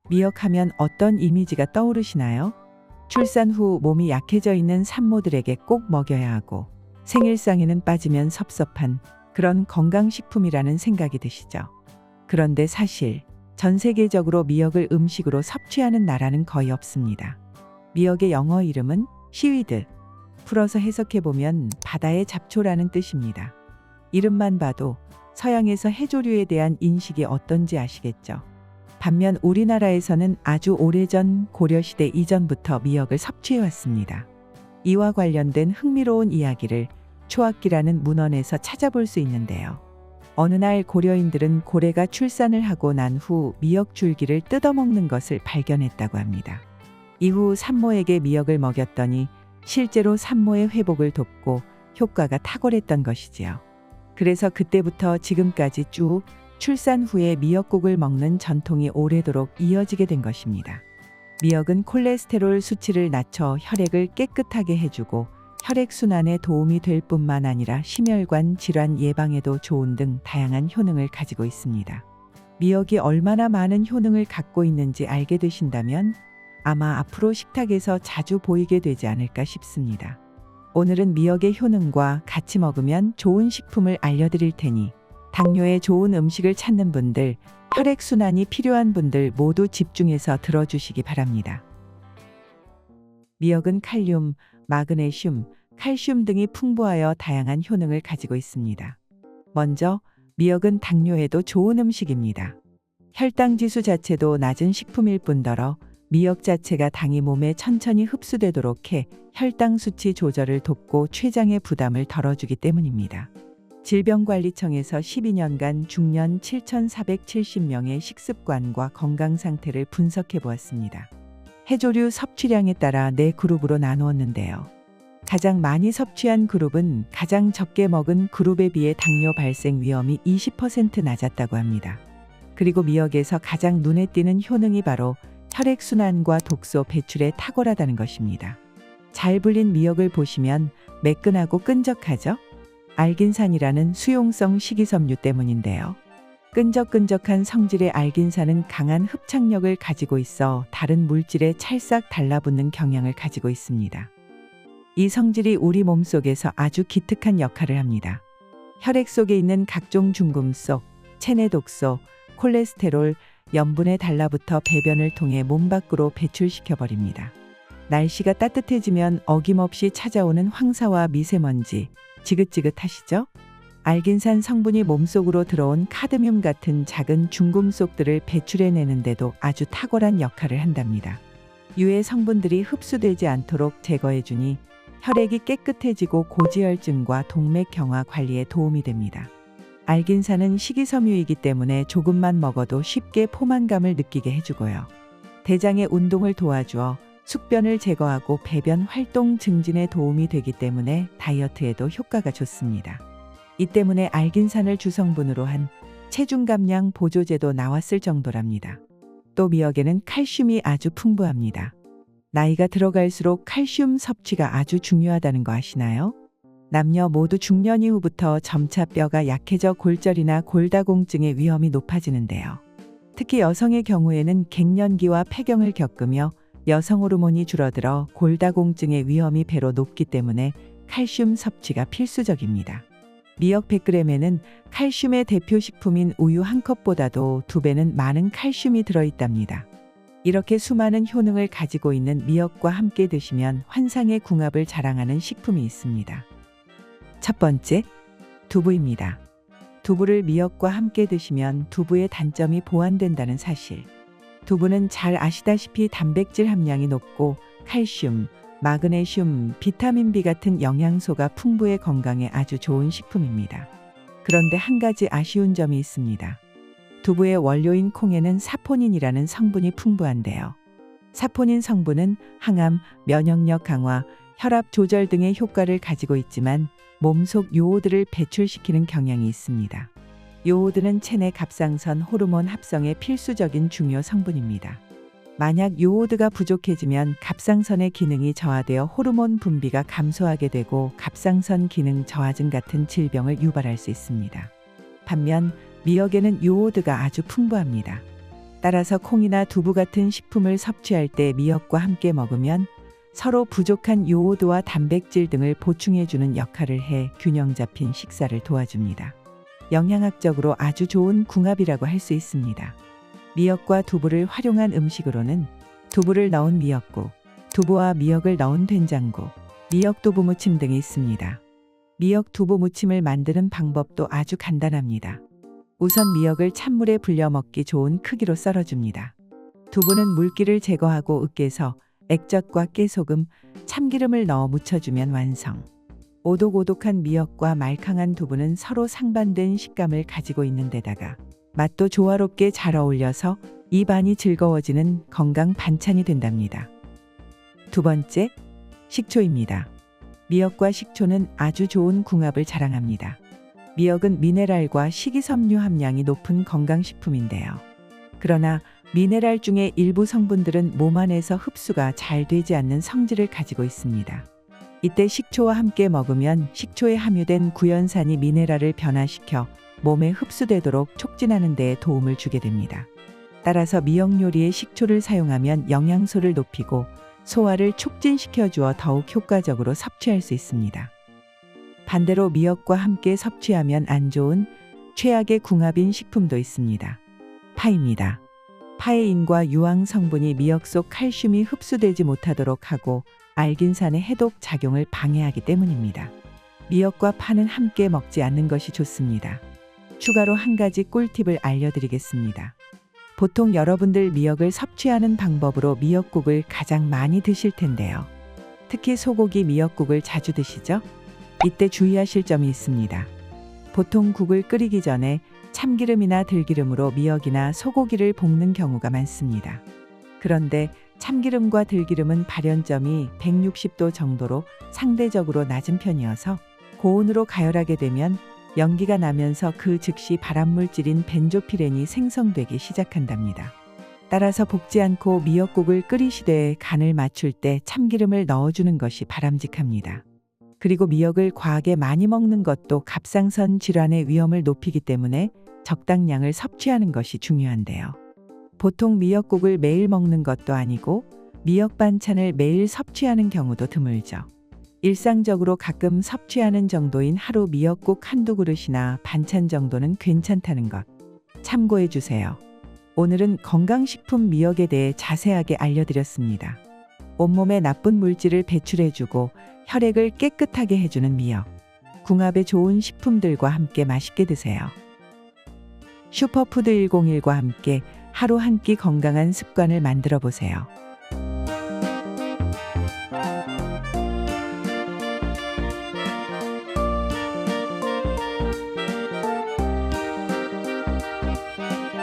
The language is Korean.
미역하면 어떤 이미지가 떠오르시나요? 출산 후 몸이 약해져 있는 산모들에게 꼭 먹여야 하고 생일상에는 빠지면 섭섭한 그런 건강식품이라는 생각이 드시죠? 그런데 사실 전 세계적으로 미역을 음식으로 섭취하는 나라는 거의 없습니다. 미역의 영어 이름은 시위드. 풀어서 해석해보면 바다의 잡초라는 뜻입니다. 이름만 봐도 서양에서 해조류에 대한 인식이 어떤지 아시겠죠? 반면 우리나라에서는 아주 오래전 고려시대 이전부터 미역을 섭취해왔습니다. 이와 관련된 흥미로운 이야기를 초학기라는 문헌에서 찾아볼 수 있는데요. 어느 날 고려인들은 고래가 출산을 하고 난 후 미역 줄기를 뜯어먹는 것을 발견했다고 합니다. 이후 산모에게 미역을 먹였더니 실제로 산모의 회복을 돕고 효과가 탁월했던 것이지요. 그래서 그때부터 지금까지 쭉 출산 후에 미역국을 먹는 전통이 오래도록 이어지게 된 것입니다. 미역은 콜레스테롤 수치를 낮춰 혈액을 깨끗하게 해주고 혈액순환에 도움이 될 뿐만 아니라 심혈관 질환 예방에도 좋은 등 다양한 효능을 가지고 있습니다. 미역이 얼마나 많은 효능을 갖고 있는지 알게 되신다면 아마 앞으로 식탁에서 자주 보이게 되지 않을까 싶습니다. 오늘은 미역의 효능과 같이 먹으면 좋은 식품을 알려드릴 테니 당뇨에 좋은 음식을 찾는 분들, 혈액순환이 필요한 분들 모두 집중해서 들어주시기 바랍니다. 미역은 칼륨, 마그네슘, 칼슘 등이 풍부하여 다양한 효능을 가지고 있습니다. 먼저 미역은 당뇨에도 좋은 음식입니다. 혈당 지수 자체도 낮은 식품일 뿐더러 미역 자체가 당이 몸에 천천히 흡수되도록 해 혈당 수치 조절을 돕고 췌장의 부담을 덜어주기 때문입니다. 질병관리청에서 12년간 중년 7,470명의 식습관과 건강 상태를 분석해 보았습니다. 해조류 섭취량에 따라 4그룹으로 나누었는데요. 가장 많이 섭취한 그룹은 가장 적게 먹은 그룹에 비해 당뇨 발생 위험이 20% 낮았다고 합니다. 그리고 미역에서 가장 눈에 띄는 효능이 바로 혈액순환과 독소 배출에 탁월하다는 것입니다. 잘 불린 미역을 보시면 매끈하고 끈적하죠? 알긴산이라는 수용성 식이섬유 때문인데요. 끈적끈적한 성질의 알긴산은 강한 흡착력을 가지고 있어 다른 물질에 찰싹 달라붙는 경향을 가지고 있습니다. 이 성질이 우리 몸속에서 아주 기특한 역할을 합니다. 혈액 속에 있는 각종 중금속, 체내 독소, 콜레스테롤, 염분에 달라붙어 배변을 통해 몸 밖으로 배출시켜버립니다. 날씨가 따뜻해지면 어김없이 찾아오는 황사와 미세먼지, 지긋지긋하시죠? 알긴산 성분이 몸속으로 들어온 카드뮴 같은 작은 중금속들을 배출해내는데도 아주 탁월한 역할을 한답니다. 유해 성분들이 흡수되지 않도록 제거해주니 혈액이 깨끗해지고 고지혈증과 동맥경화 관리에 도움이 됩니다. 알긴산은 식이섬유이기 때문에 조금만 먹어도 쉽게 포만감을 느끼게 해주고요. 대장의 운동을 도와주어 숙변을 제거하고 배변 활동 증진에 도움이 되기 때문에 다이어트에도 효과가 좋습니다. 이 때문에 알긴산을 주성분으로 한 체중 감량 보조제도 나왔을 정도랍니다. 또 미역에는 칼슘이 아주 풍부합니다. 나이가 들어갈수록 칼슘 섭취가 아주 중요하다는 거 아시나요? 남녀 모두 중년 이후부터 점차 뼈가 약해져 골절이나 골다공증의 위험이 높아지는데요. 특히 여성의 경우에는 갱년기와 폐경을 겪으며 여성 호르몬이 줄어들어 골다공증의 위험이 배로 높기 때문에 칼슘 섭취가 필수적입니다. 미역 100g에는 칼슘의 대표 식품인 우유 한 컵보다도 2배는 많은 칼슘이 들어있답니다. 이렇게 수많은 효능을 가지고 있는 미역과 함께 드시면 환상의 궁합을 자랑하는 식품이 있습니다. 첫 번째, 두부입니다. 두부를 미역과 함께 드시면 두부의 단점이 보완된다는 사실. 두부는 잘 아시다시피 단백질 함량이 높고 칼슘, 마그네슘, 비타민 B 같은 영양소가 풍부해 건강에 아주 좋은 식품입니다. 그런데 한 가지 아쉬운 점이 있습니다. 두부의 원료인 콩에는 사포닌이라는 성분이 풍부한데요. 사포닌 성분은 항암, 면역력 강화, 혈압 조절 등의 효과를 가지고 있지만 몸속 요오드를 배출시키는 경향이 있습니다. 요오드는 체내 갑상선 호르몬 합성에 필수적인 중요 성분입니다. 만약 요오드가 부족해지면 갑상선의 기능이 저하되어 호르몬 분비가 감소하게 되고 갑상선 기능 저하증 같은 질병을 유발할 수 있습니다. 반면 미역에는 요오드가 아주 풍부합니다. 따라서 콩이나 두부 같은 식품을 섭취할 때 미역과 함께 먹으면 서로 부족한 요오드와 단백질 등을 보충해주는 역할을 해 균형 잡힌 식사를 도와줍니다. 영양학적으로 아주 좋은 궁합이라고 할 수 있습니다. 미역과 두부를 활용한 음식으로는 두부를 넣은 미역국, 두부와 미역을 넣은 된장국, 미역 두부 무침 등이 있습니다. 미역 두부 무침을 만드는 방법도 아주 간단합니다. 우선 미역을 찬물에 불려 먹기 좋은 크기로 썰어줍니다. 두부는 물기를 제거하고 으깨서 액젓과 깨소금, 참기름을 넣어 무쳐주면 완성. 오독오독한 미역과 말캉한 두부는 서로 상반된 식감을 가지고 있는 데다가 맛도 조화롭게 잘 어울려서 입안이 즐거워지는 건강 반찬이 된답니다. 두 번째, 식초입니다. 미역과 식초는 아주 좋은 궁합을 자랑합니다. 미역은 미네랄과 식이섬유 함량이 높은 건강식품인데요. 그러나 미네랄 중에 일부 성분들은 몸 안에서 흡수가 잘 되지 않는 성질을 가지고 있습니다. 이때 식초와 함께 먹으면 식초에 함유된 구연산이 미네랄을 변화시켜 몸에 흡수되도록 촉진하는 데 도움을 주게 됩니다. 따라서 미역 요리에 식초를 사용하면 영양소를 높이고 소화를 촉진시켜 주어 더욱 효과적으로 섭취할 수 있습니다. 반대로 미역과 함께 섭취하면 안 좋은 최악의 궁합인 식품도 있습니다. 파입니다. 파의 인과 유황 성분이 미역 속 칼슘이 흡수되지 못하도록 하고 알긴산의 해독 작용을 방해하기 때문입니다. 미역과 파는 함께 먹지 않는 것이 좋습니다. 추가로 한 가지 꿀팁을 알려드리겠습니다. 보통 여러분들 미역을 섭취하는 방법으로 미역국을 가장 많이 드실 텐데요. 특히 소고기 미역국을 자주 드시죠? 이때 주의하실 점이 있습니다. 보통 국을 끓이기 전에 참기름이나 들기름으로 미역이나 소고기를 볶는 경우가 많습니다. 그런데 참기름과 들기름은 발연점이 160도 정도로 상대적으로 낮은 편이어서 고온으로 가열하게 되면 연기가 나면서 그 즉시 발암물질인 벤조피렌이 생성되기 시작한답니다. 따라서 볶지 않고 미역국을 끓이시되 간을 맞출 때 참기름을 넣어주는 것이 바람직합니다. 그리고 미역을 과하게 많이 먹는 것도 갑상선 질환의 위험을 높이기 때문에 적당량을 섭취하는 것이 중요한데요. 보통 미역국을 매일 먹는 것도 아니고 미역 반찬을 매일 섭취하는 경우도 드물죠. 일상적으로 가끔 섭취하는 정도인 하루 미역국 한두 그릇이나 반찬 정도는 괜찮다는 것 참고해 주세요. 오늘은 건강식품 미역에 대해 자세하게 알려드렸습니다. 온몸에 나쁜 물질을 배출해주고 혈액을 깨끗하게 해주는 미역. 궁합에 좋은 식품들과 함께 맛있게 드세요. 슈퍼푸드 101과 함께 하루 한 끼 건강한 습관을 만들어 보세요.